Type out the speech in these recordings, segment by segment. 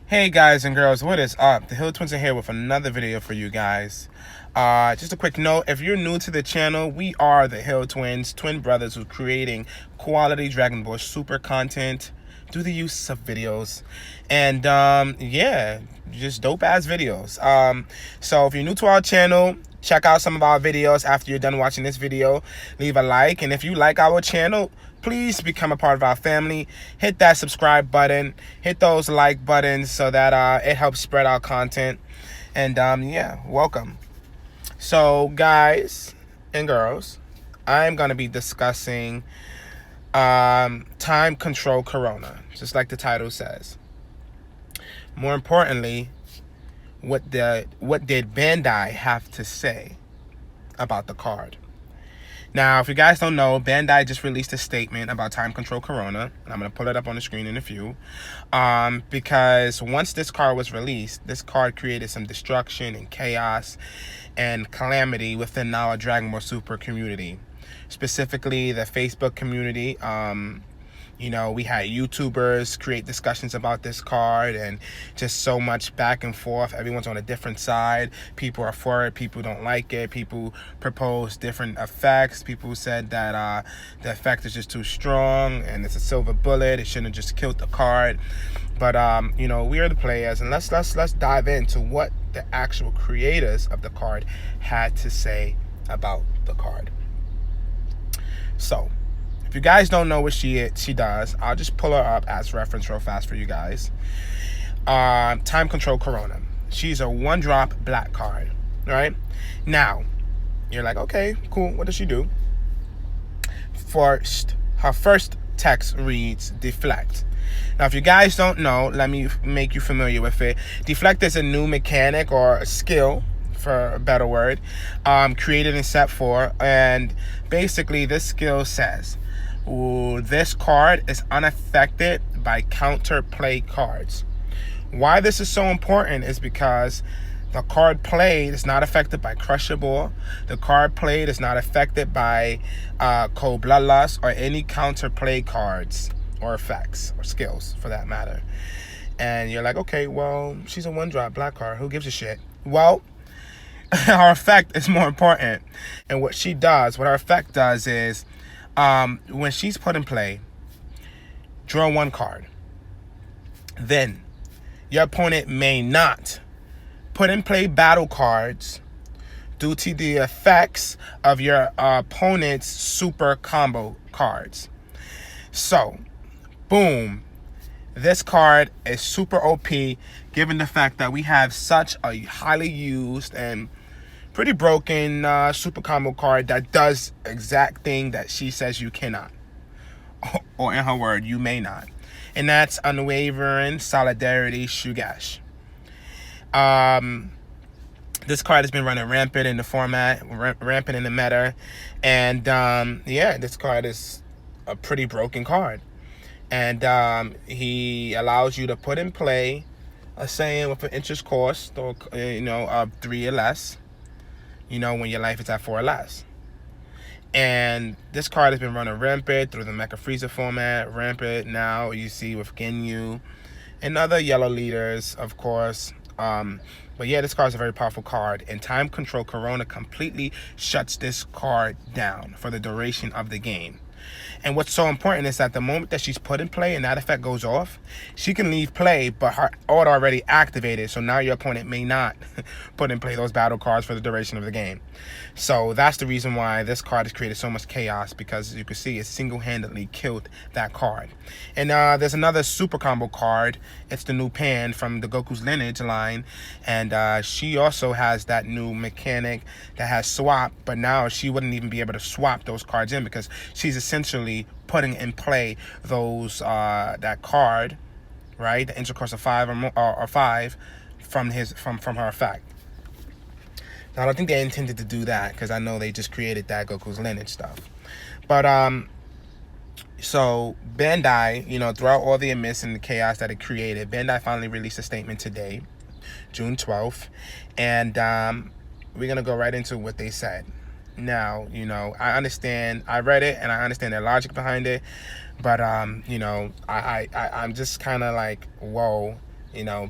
Hey guys and girls, what is up? The Hill Twins are here with another video for you guys. Just a quick note, if you're new to the channel, we are the Hill Twins, twin brothers who's creating quality Dragon Ball Super content through the use of videos. And yeah, just dope ass videos. So if you're new to our channel, check out some of our videos after you're done watching this video. Leave a like, and if you like our channel, please become a part of our family. Hit that subscribe button, hit those like buttons so that it helps spread our content. And yeah, welcome. So guys and girls, I'm gonna be discussing time control Corona, just like the title says. More importantly, what did Bandai have to say about the card? Now, if you guys don't know, Bandai just released a statement about time control Corona, and I'm going to pull it up on the screen in a few, because once this card was released, this card created some destruction and chaos and calamity within our Dragon Ball Super community, specifically the Facebook community. You know, we had YouTubers create discussions about this card and just so much back and forth. Everyone's on a different side. People are for it. People don't like it. People propose different effects. People said that the effect is just too strong and it's a silver bullet. It shouldn't have just killed the card. But, you know, we are the players, and let's dive into what the actual creators of the card had to say about the card. So, if you guys don't know what she does, I'll just pull her up as reference real fast for you guys. Time Control Corona. She's a 1-drop black card, right? Now, you're like, okay, cool. What does she do? First, her first text reads Deflect. Now, if you guys don't know, let me make you familiar with it. Deflect is a new mechanic or a skill, for a better word, created in set 4, and basically this skill says, this card is unaffected by counterplay cards. Why this is so important is because the card played is not affected by Crushable. The card played is not affected by Cold Bloodlust or any counterplay cards or effects or skills for that matter. And you're like, okay, well, she's a 1-drop black card. Who gives a shit? Well, her effect is more important. And what her effect does is, when she's put in play, draw 1 card. Then your opponent may not put in play battle cards due to the effects of your opponent's super combo cards. So, boom. This card is super OP given the fact that we have such a highly used and pretty broken super combo card that does exact thing that she says you cannot. Or in her word, you may not. And that's Unwavering Solidarity SHUGESHHH. This card has been running rampant in the format, rampant in the meta. And yeah, this card is a pretty broken card. And he allows you to put in play a Saiyan with an interest cost, or of 3 or less. You know, when your life is at 4 or less. And this card has been running rampant through the Mecha Frieza format, rampant now you see with Ginyu and other yellow leaders, of course. But yeah, this card is a very powerful card, and Time Control Corona completely shuts this card down for the duration of the game. And what's so important is that the moment that she's put in play and that effect goes off, she can leave play, but her order already activated. So now your opponent may not put in play those battle cards for the duration of the game. So that's the reason why this card has created so much chaos, because as you can see, it single-handedly killed that card. And there's another super combo card. It's the new Pan from the Goku's Lineage line. And she also has that new mechanic that has swap, but now she wouldn't even be able to swap those cards in because she's essentially putting in play those that card, right? The intercourse of 5 or 5 from her effect. Now, I don't think they intended to do that because I know they just created that Goku's Lineage stuff. But so Bandai, throughout all the amiss and the chaos that it created, Bandai finally released a statement today, June 12th, and we're gonna go right into what they said. Now, I understand, I read it and I understand their logic behind it, but I'm just kind of like, whoa, You know,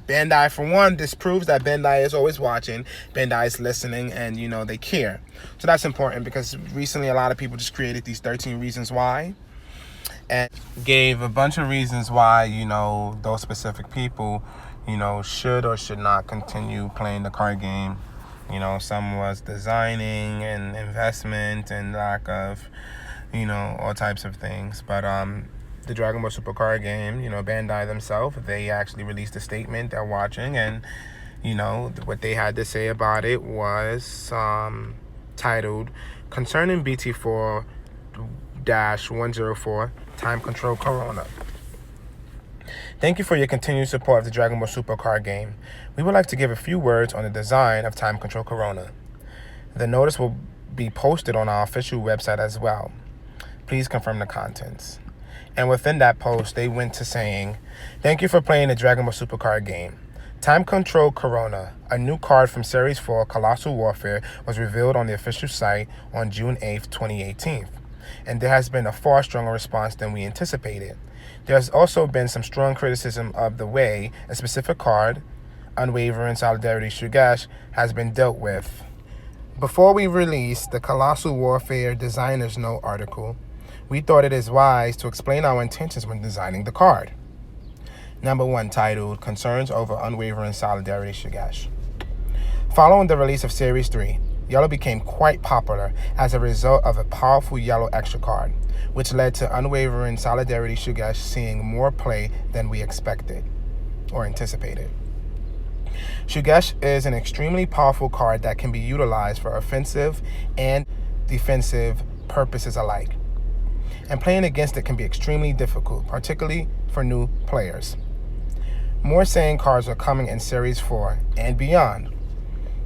Bandai, for one, this proves that Bandai is always watching, Bandai is listening, and, you know, they care. So that's important, because recently a lot of people just created these 13 reasons why, and gave a bunch of reasons why, you know, those specific people, you know, should or should not continue playing the card game. You know, some was designing and investment and lack of, you know, all types of things. But the Dragon Ball Super card game, you know, Bandai themselves, they actually released a statement. They're watching, and, you know, what they had to say about it was titled, Concerning BT4-104 Time Control Corona. Thank you for your continued support of the Dragon Ball Super card game. We would like to give a few words on the design of Time Control Corona. The notice will be posted on our official website as well. Please confirm the contents. And within that post, they went to saying, thank you for playing the Dragon Ball Super card game. Time Control Corona, a new card from Series 4 Colossal Warfare, was revealed on the official site on June 8th, 2018. And there has been a far stronger response than we anticipated. There has also been some strong criticism of the way a specific card, Unwavering Solidarity SHUGESHHH, has been dealt with. Before we release the Colossal Warfare Designer's Note article, we thought it is wise to explain our intentions when designing the card. Number 1, titled Concerns over Unwavering Solidarity SHUGESHHH. Following the release of Series 3, Yellow became quite popular as a result of a powerful Yellow extra card, which led to Unwavering Solidarity SHUGESHHH seeing more play than we expected or anticipated. SHUGESHHH is an extremely powerful card that can be utilized for offensive and defensive purposes alike. And playing against it can be extremely difficult, particularly for new players. More Saiyan cards are coming in Series 4 and beyond.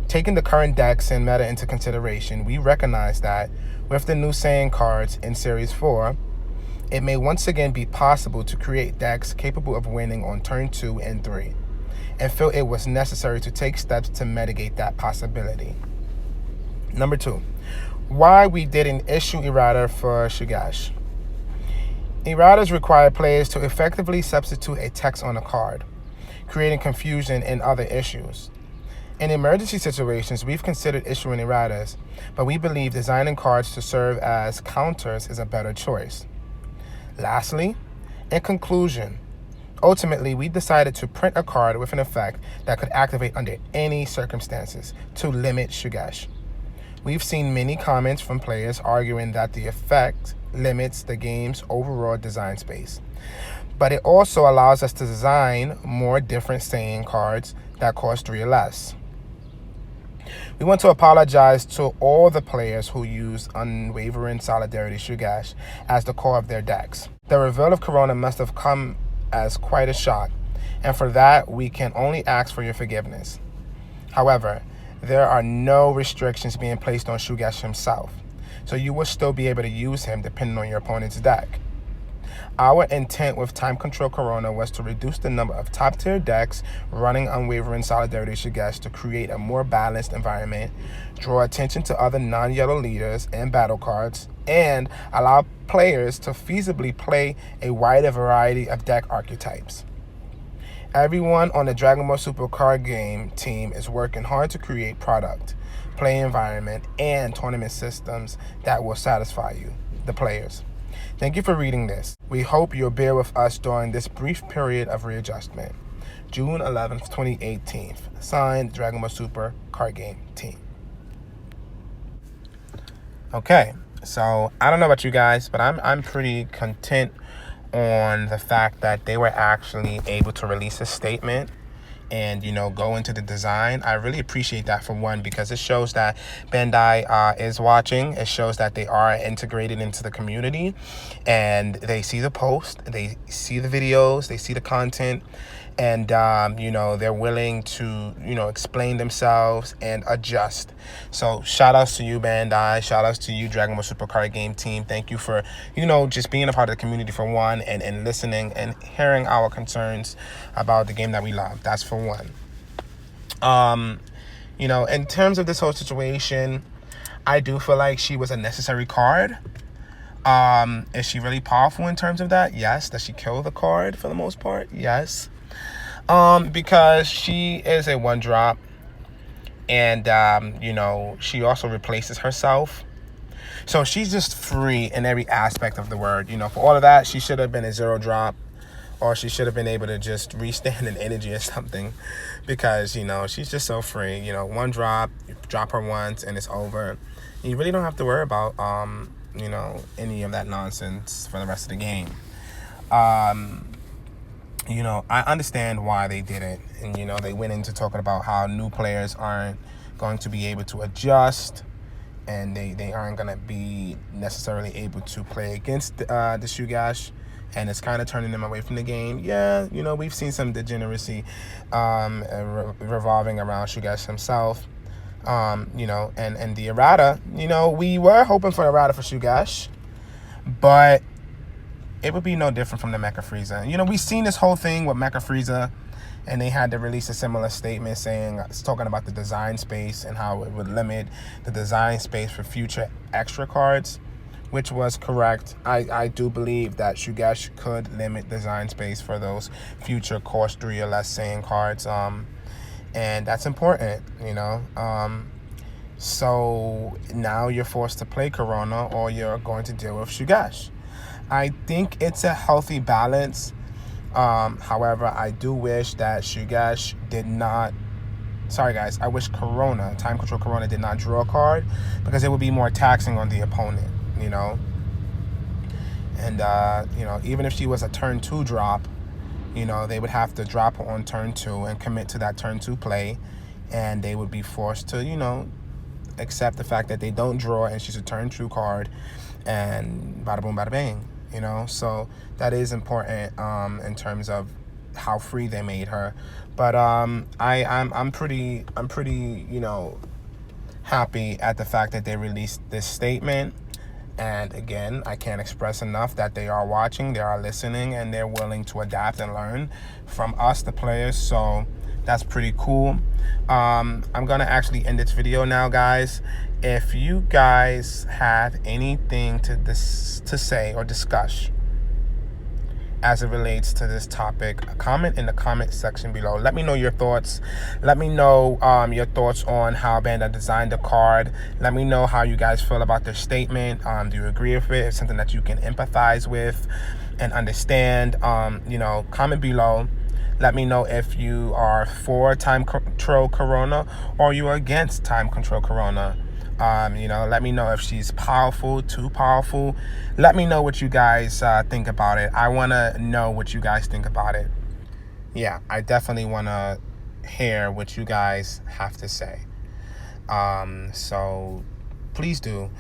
Taking the current decks and meta into consideration, we recognize that with the new Saiyan cards in Series 4, it may once again be possible to create decks capable of winning on turn 2 and 3, and feel it was necessary to take steps to mitigate that possibility. Number 2, why we didn't issue errata for SHUGESHHH. Erratas require players to effectively substitute a text on a card, creating confusion and other issues. In emergency situations, we've considered issuing erratas, but we believe designing cards to serve as counters is a better choice. Lastly, in conclusion, ultimately, we decided to print a card with an effect that could activate under any circumstances to limit SHUGESHHH. We've seen many comments from players arguing that the effect limits the game's overall design space, but it also allows us to design more different Saiyan cards that cost 3 or less. We want to apologize to all the players who used Unwavering Solidarity SHUGESHHH as the core of their decks. The reveal of Corona must have come as quite a shock, and for that, we can only ask for your forgiveness. However, there are no restrictions being placed on SHUGESHHH himself, so you will still be able to use him depending on your opponent's deck. Our intent with Time Control Corona was to reduce the number of top-tier decks running Unwavering Solidarity SHUGESHHH to create a more balanced environment, draw attention to other non-yellow leaders and battle cards, and allow players to feasibly play a wider variety of deck archetypes. Everyone on the Dragon Ball Super card game team is working hard to create product, play environment, and tournament systems that will satisfy you, the players. Thank you for reading this. We hope you'll bear with us during this brief period of readjustment. June 11th, 2018. Signed, Dragon Ball Super card game team. Okay, so I don't know about you guys, but I'm pretty content on the fact that they were actually able to release a statement and, you know, go into the design. I really appreciate that, for one, because it shows that Bandai is watching. It shows that they are integrated into the community, and they see the post, they see the videos, they see the content, and you know, they're willing to, you know, explain themselves and adjust. So shout outs to you, Bandai. Shout outs to you, Dragon Ball Super card game team. Thank you for, you know, just being a part of the community, for one, and listening and hearing our concerns about the game that we love. That's for one. You know, in terms of this whole situation, I do feel like she was a necessary card. Is she really powerful in terms of that? Yes. Does she kill the card for the most part? Yes. Because she is a 1-drop, and you know, she also replaces herself. So she's just free in every aspect of the word. You know, for all of that, she should have been a 0-drop, or she should have been able to just restand in energy or something, because, you know, she's just so free. You know, 1-drop, you drop her once and it's over. You really don't have to worry about, you know, any of that nonsense for the rest of the game. You know, I understand why they did it. And, you know, they went into talking about how new players aren't going to be able to adjust, and they aren't going to be necessarily able to play against the SHUGESHH, and it's kind of turning them away from the game. Yeah, you know, we've seen some degeneracy revolving around SHUGESHH himself. You know, and the errata, you know, we were hoping for errata for SHUGESHH, but it would be no different from the Mecha Frieza. You know, we've seen this whole thing with Mecha Frieza, and they had to release a similar statement saying, it's talking about the design space and how it would limit the design space for future extra cards, which was correct. I do believe that SHUGESHH could limit design space for those future cost 3 or less Saiyan cards, and that's important, you know. So now you're forced to play Corona, or you're going to deal with SHUGESHH. I think it's a healthy balance. However, I do wish that SHUGESHH did not, sorry guys, I wish Corona, Time Control Corona, did not draw a card, because it would be more taxing on the opponent, you know. And, you know, even if she was a turn 2 drop, you know, they would have to drop her on turn 2 and commit to that turn 2 play, and they would be forced to, you know, accept the fact that they don't draw and she's a turn 2 card, and bada boom, bada bang. You know, so that is important in terms of how free they made her. But I'm pretty, you know, happy at the fact that they released this statement. And again, I can't express enough that they are watching, they are listening, and they're willing to adapt and learn from us, the players. So that's pretty cool. I'm gonna actually end this video now, guys. If you guys have anything to say or discuss as it relates to this topic, comment in the comment section below. Let me know your thoughts. Let me know your thoughts on how Bandai designed the card. Let me know how you guys feel about their statement. Do you agree with it? It's something that you can empathize with and understand. You know, comment below. Let me know if you are for Time Control Corona, or you are against Time Control Corona. You know, let me know if she's powerful, too powerful. Let me know what you guys think about it. I want to know what you guys think about it. Yeah, I definitely want to hear what you guys have to say. So please do.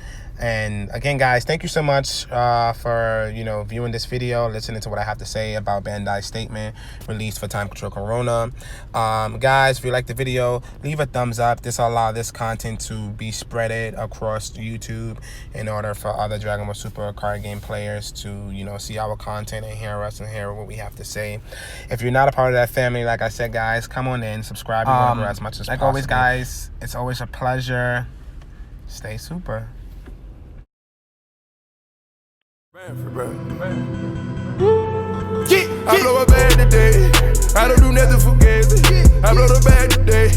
And again, guys, thank you so much for, you know, viewing this video, listening to what I have to say about Bandai's statement released for Time Control Corona. Guys, if you like the video, leave a thumbs up. This will allow this content to be spreaded across YouTube in order for other Dragon Ball Super card game players to, you know, see our content and hear us and hear what we have to say. If you're not a part of that family, like I said, guys, come on in, subscribe, and grow as much as possible. Like always, guys, it's always a pleasure. Stay super. I blow a bag today. I don't do nothing for games. I blow the bag today.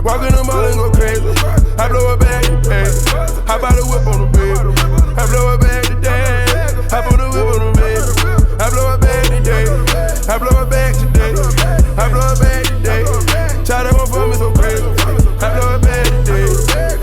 Walk in the mall and go crazy. I blow a bag today. I buy the whip on the